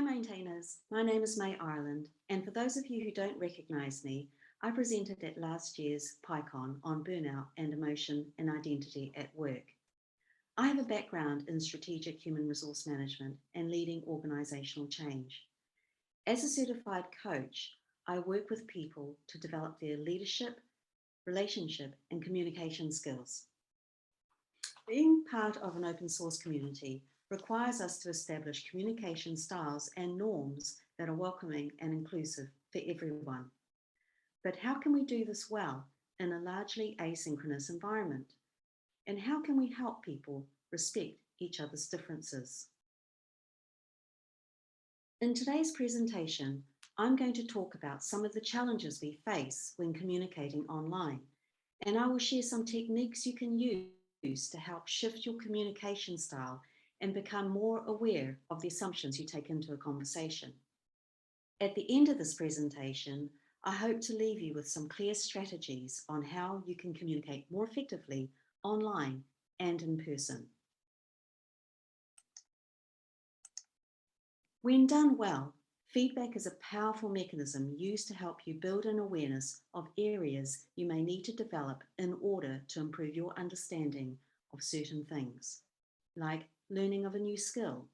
maintainers, my name is May Ireland, and for those of you who don't recognise me, I presented at last year's PyCon on burnout and emotion and identity at work. I have a background in strategic human resource management and leading organisational change. As a certified coach, I work with people to develop their leadership, relationship and communication skills. Being part of an open source community requires us to establish communication styles and norms that are welcoming and inclusive for everyone. But how can we do this well in a largely asynchronous environment? And how can we help people respect each other's differences? In today's presentation, I'm going to talk about some of the challenges we face when communicating online, and I will share some techniques you can use to help shift your communication style and become more aware of the assumptions you take into a conversation. At the end of this presentation, I hope to leave you with some clear strategies on how you can communicate more effectively online and in person. When done well, feedback is a powerful mechanism used to help you build an awareness of areas you may need to develop in order to improve your understanding of certain things, like learning of a new skill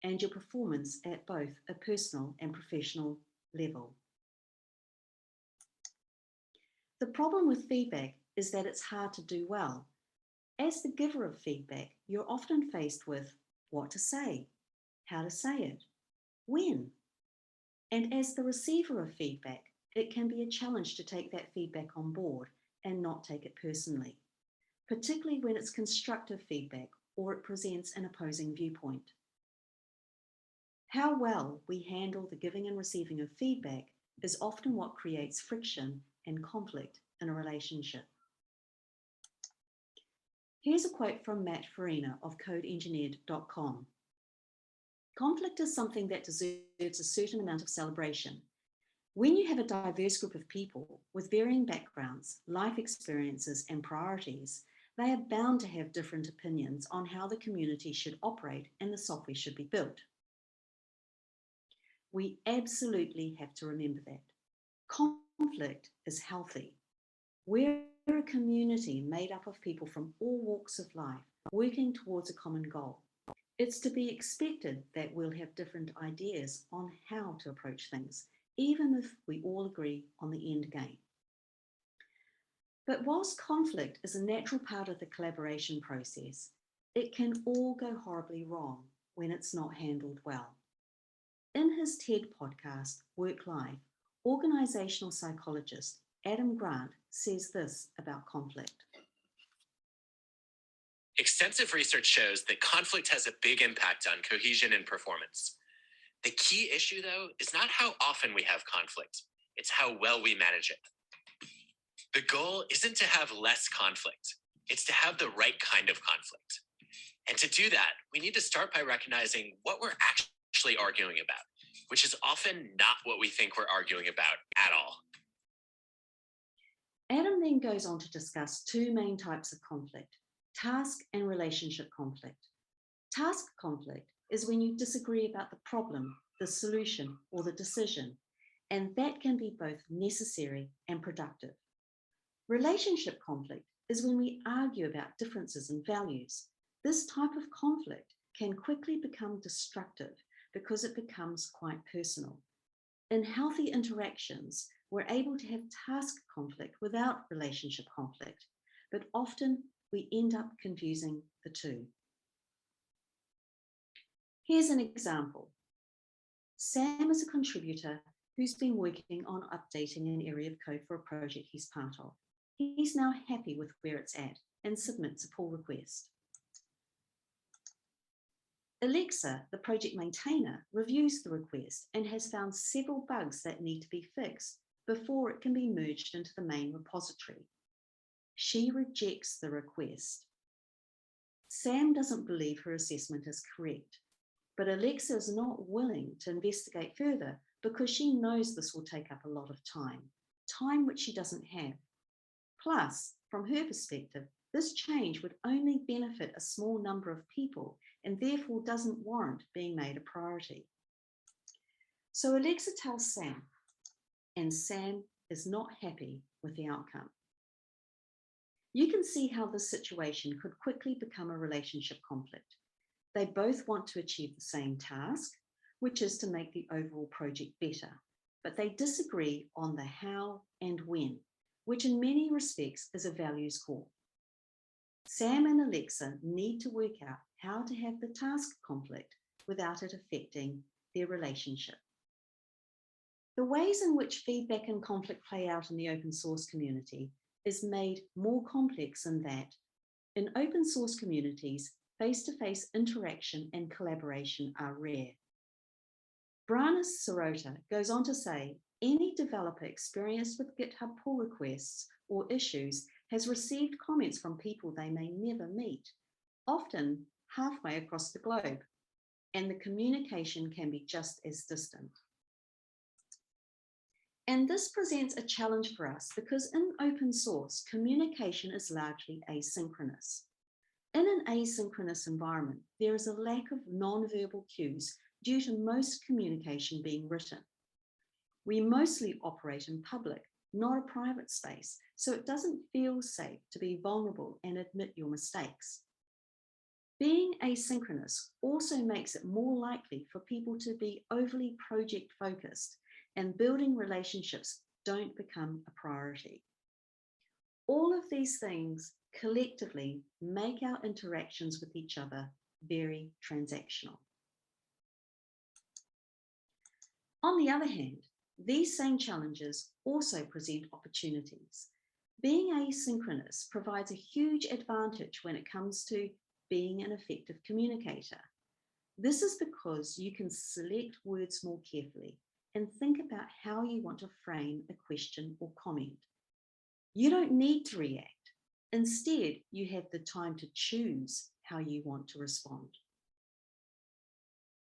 and your performance at both a personal and professional level. The problem with feedback is that it's hard to do well. As the giver of feedback, you're often faced with what to say, how to say it, when. And as the receiver of feedback, it can be a challenge to take that feedback on board and not take it personally, particularly when it's constructive feedback or it presents an opposing viewpoint. How well we handle the giving and receiving of feedback is often what creates friction and conflict in a relationship. Here's a quote from Matt Farina of codeengineered.com. Conflict is something that deserves a certain amount of celebration. When you have a diverse group of people with varying backgrounds, life experiences, and priorities, they are bound to have different opinions on how the community should operate and the software should be built. We absolutely have to remember that. Conflict is healthy. We're a community made up of people from all walks of life, working towards a common goal. It's to be expected that we'll have different ideas on how to approach things, even if we all agree on the end game. But whilst conflict is a natural part of the collaboration process, it can all go horribly wrong when it's not handled well. In his TED podcast, Work Life, organizational psychologist Adam Grant says this about conflict. Extensive research shows that conflict has a big impact on cohesion and performance. The key issue, though, is not how often we have conflict, it's how well we manage it. The goal isn't to have less conflict, it's to have the right kind of conflict. And to do that, we need to start by recognizing what we're actually arguing about, which is often not what we think we're arguing about at all. Adam then goes on to discuss two main types of conflict: task and relationship conflict. Task conflict is when you disagree about the problem, the solution, or the decision, and that can be both necessary and productive. Relationship conflict is when we argue about differences in values. This type of conflict can quickly become destructive because it becomes quite personal. In healthy interactions, we're able to have task conflict without relationship conflict, but often we end up confusing the two. Here's an example. Sam is a contributor who's been working on updating an area of code for a project he's part of. He's now happy with where it's at and submits a pull request. Alexa, the project maintainer, reviews the request and has found several bugs that need to be fixed before it can be merged into the main repository. She rejects the request. Sam doesn't believe her assessment is correct, but Alexa is not willing to investigate further because she knows this will take up a lot of time which she doesn't have. Plus, from her perspective, this change would only benefit a small number of people and therefore doesn't warrant being made a priority. So Alexa tells Sam, and Sam is not happy with the outcome. You can see how this situation could quickly become a relationship conflict. They both want to achieve the same task, which is to make the overall project better, but they disagree on the how and when, which in many respects is a values call. Sam and Alexa need to work out how to have the task conflict without it affecting their relationship. The ways in which feedback and conflict play out in the open source community is made more complex in that in open source communities, face-to-face interaction and collaboration are rare. Branis Sirota goes on to say, any developer experienced with GitHub pull requests or issues has received comments from people they may never meet, often halfway across the globe, and the communication can be just as distant. And this presents a challenge for us because in open source, communication is largely asynchronous. In an asynchronous environment, there is a lack of non-verbal cues due to most communication being written. We mostly operate in public, not a private space, so it doesn't feel safe to be vulnerable and admit your mistakes. Being asynchronous also makes it more likely for people to be overly project focused and building relationships don't become a priority. All of these things collectively make our interactions with each other very transactional. On the other hand, these same challenges also present opportunities. Being asynchronous provides a huge advantage when it comes to being an effective communicator. This is because you can select words more carefully and think about how you want to frame a question or comment. You don't need to react. Instead, you have the time to choose how you want to respond.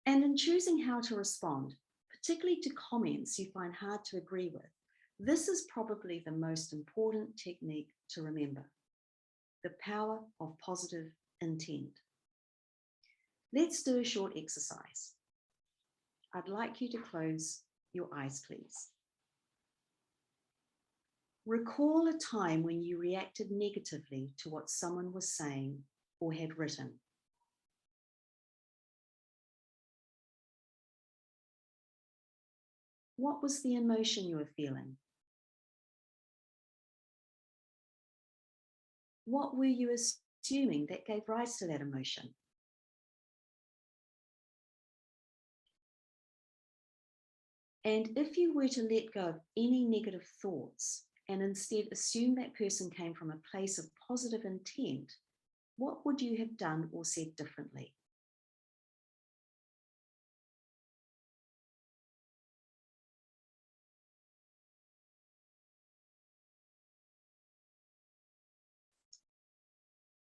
And in choosing how to respond, particularly to comments you find hard to agree with, this is probably the most important technique to remember: the power of positive intent. Let's do a short exercise. I'd like you to close your eyes, please. Recall a time when you reacted negatively to what someone was saying or had written. What was the emotion you were feeling? What were you assuming that gave rise to that emotion? And if you were to let go of any negative thoughts and instead assume that person came from a place of positive intent, what would you have done or said differently?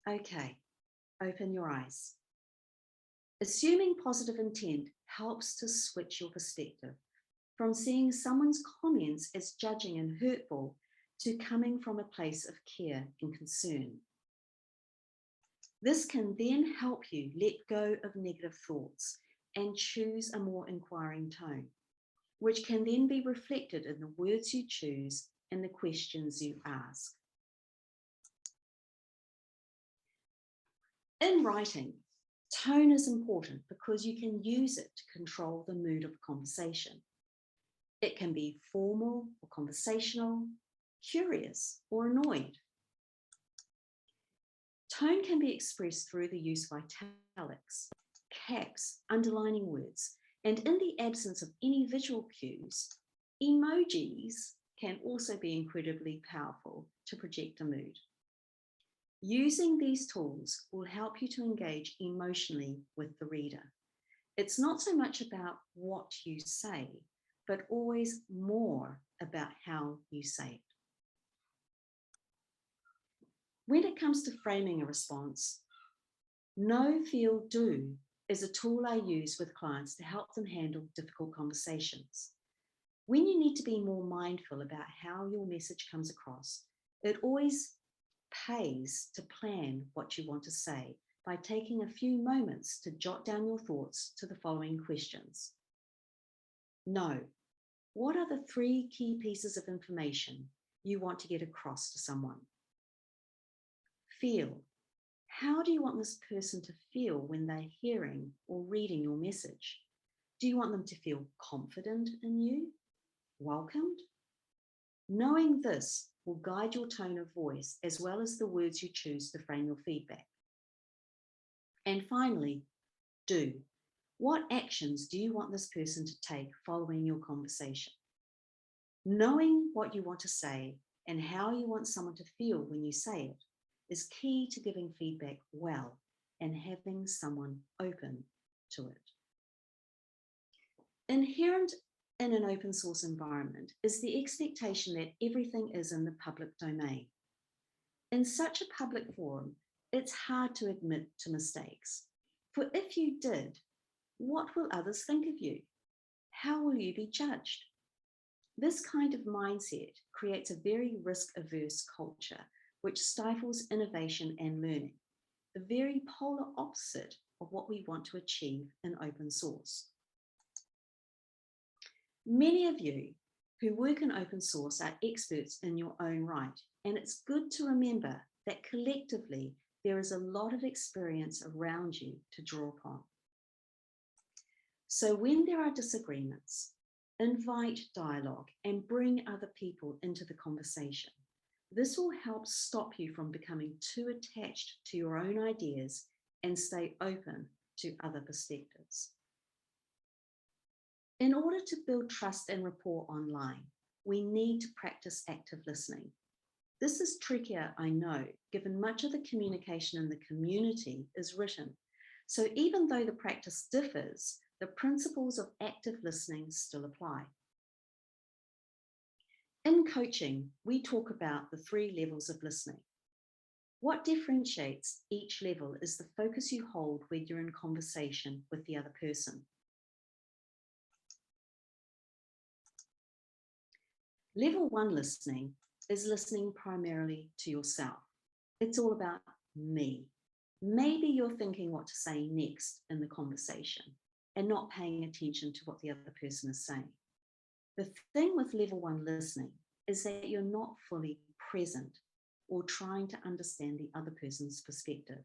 Okay, open your eyes. Assuming positive intent helps to switch your perspective from seeing someone's comments as judging and hurtful to coming from a place of care and concern. This can then help you let go of negative thoughts and choose a more inquiring tone, which can then be reflected in the words you choose and the questions you ask. In writing, tone is important because you can use it to control the mood of a conversation. It can be formal or conversational, curious or annoyed. Tone can be expressed through the use of italics, caps, underlining words, and in the absence of any visual cues, emojis can also be incredibly powerful to project a mood. Using these tools will help you to engage emotionally with the reader. It's not so much about what you say, but always more about how you say it. When it comes to framing a response, know, feel, do is a tool I use with clients to help them handle difficult conversations. When you need to be more mindful about how your message comes across, it always pays to plan what you want to say by taking a few moments to jot down your thoughts to the following questions. Know what are the 3 key pieces of information you want to get across to someone. Feel. How do you want this person to feel when they're hearing or reading your message? Do you want them to feel confident in you? Welcomed? Knowing this will guide your tone of voice as well as the words you choose to frame your feedback. And finally, do. What actions do you want this person to take following your conversation? Knowing what you want to say and how you want someone to feel when you say it is key to giving feedback well and having someone open to it. Inherent in an open source environment is the expectation that everything is in the public domain. In such a public forum, it's hard to admit to mistakes. For if you did, what will others think of you? How will you be judged? This kind of mindset creates a very risk-averse culture, which stifles innovation and learning, the very polar opposite of what we want to achieve in open source. Many of you who work in open source are experts in your own right, and it's good to remember that collectively there is a lot of experience around you to draw upon. So when there are disagreements, invite dialogue and bring other people into the conversation. This will help stop you from becoming too attached to your own ideas and stay open to other perspectives. In order to build trust and rapport online, we need to practice active listening. This is trickier, I know, given much of the communication in the community is written. So even though the practice differs, the principles of active listening still apply. In coaching, we talk about the 3 levels of listening. What differentiates each level is the focus you hold when you're in conversation with the other person. Level 1 listening is listening primarily to yourself. It's all about me. Maybe you're thinking what to say next in the conversation and not paying attention to what the other person is saying. The thing with level 1 listening is that you're not fully present or trying to understand the other person's perspective.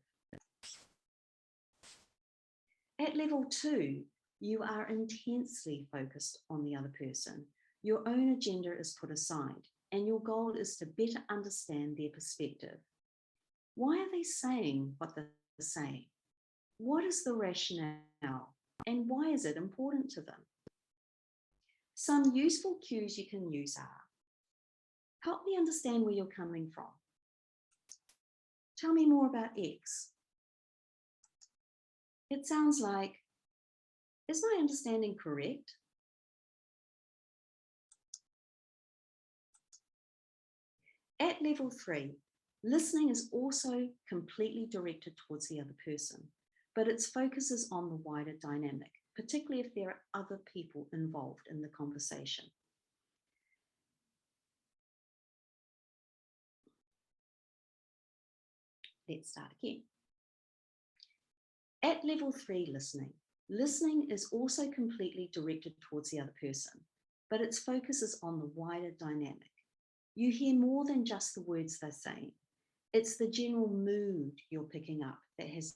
At level 2, you are intensely focused on the other person. Your own agenda is put aside, and your goal is to better understand their perspective. Why are they saying what they're saying? What is the rationale, and why is it important to them? Some useful cues you can use are, help me understand where you're coming from. Tell me more about X. It sounds like, is my understanding correct? At level 3, listening is also completely directed towards the other person, but its focus is on the wider dynamic, particularly if there are other people involved in the conversation. Let's start again. At level 3 listening is also completely directed towards the other person, but its focus is on the wider dynamic. You hear more than just the words they're saying. It's the general mood you're picking up that has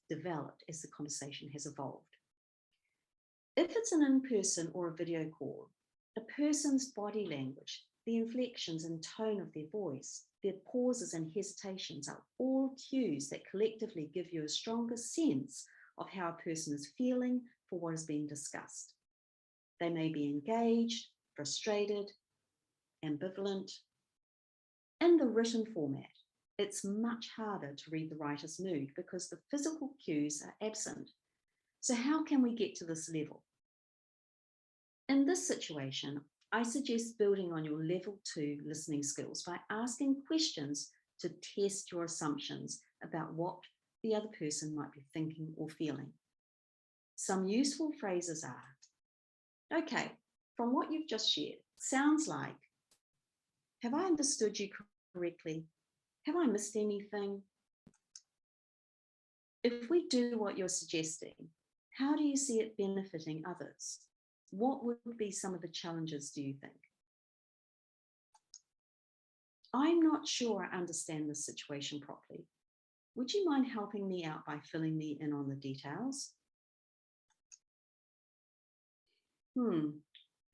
developed as the conversation has evolved. If it's an in-person or a video call, a person's body language, the inflections and tone of their voice, their pauses and hesitations are all cues that collectively give you a stronger sense of how a person is feeling for what is being discussed. They may be engaged, frustrated, ambivalent. In the written format, it's much harder to read the writer's mood because the physical cues are absent. So how can we get to this level? In this situation, I suggest building on your level 2 listening skills by asking questions to test your assumptions about what the other person might be thinking or feeling. Some useful phrases are, okay, from what you've just shared, sounds like, have I understood you correctly? Have I missed anything? If we do what you're suggesting, how do you see it benefiting others? What would be some of the challenges, do you think? I'm not sure I understand this situation properly. Would you mind helping me out by filling me in on the details?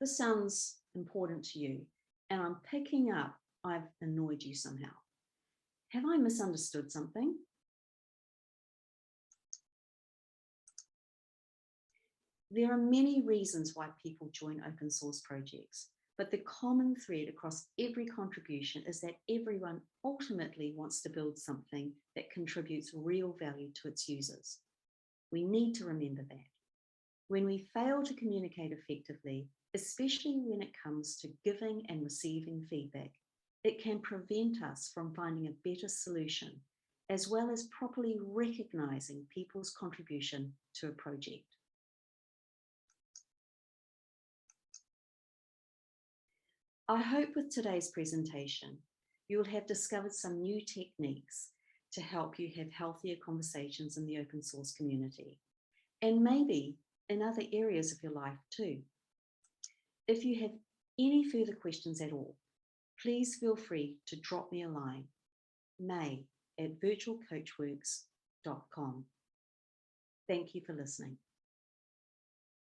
This sounds important to you, and I'm picking up I've annoyed you somehow. Have I misunderstood something? There are many reasons why people join open source projects, but the common thread across every contribution is that everyone ultimately wants to build something that contributes real value to its users. We need to remember that. When we fail to communicate effectively, especially when it comes to giving and receiving feedback, it can prevent us from finding a better solution, as well as properly recognizing people's contribution to a project. I hope with today's presentation, you will have discovered some new techniques to help you have healthier conversations in the open source community, and maybe in other areas of your life too. If you have any further questions at all, please feel free to drop me a line, may@virtualcoachworks.com. Thank you for listening.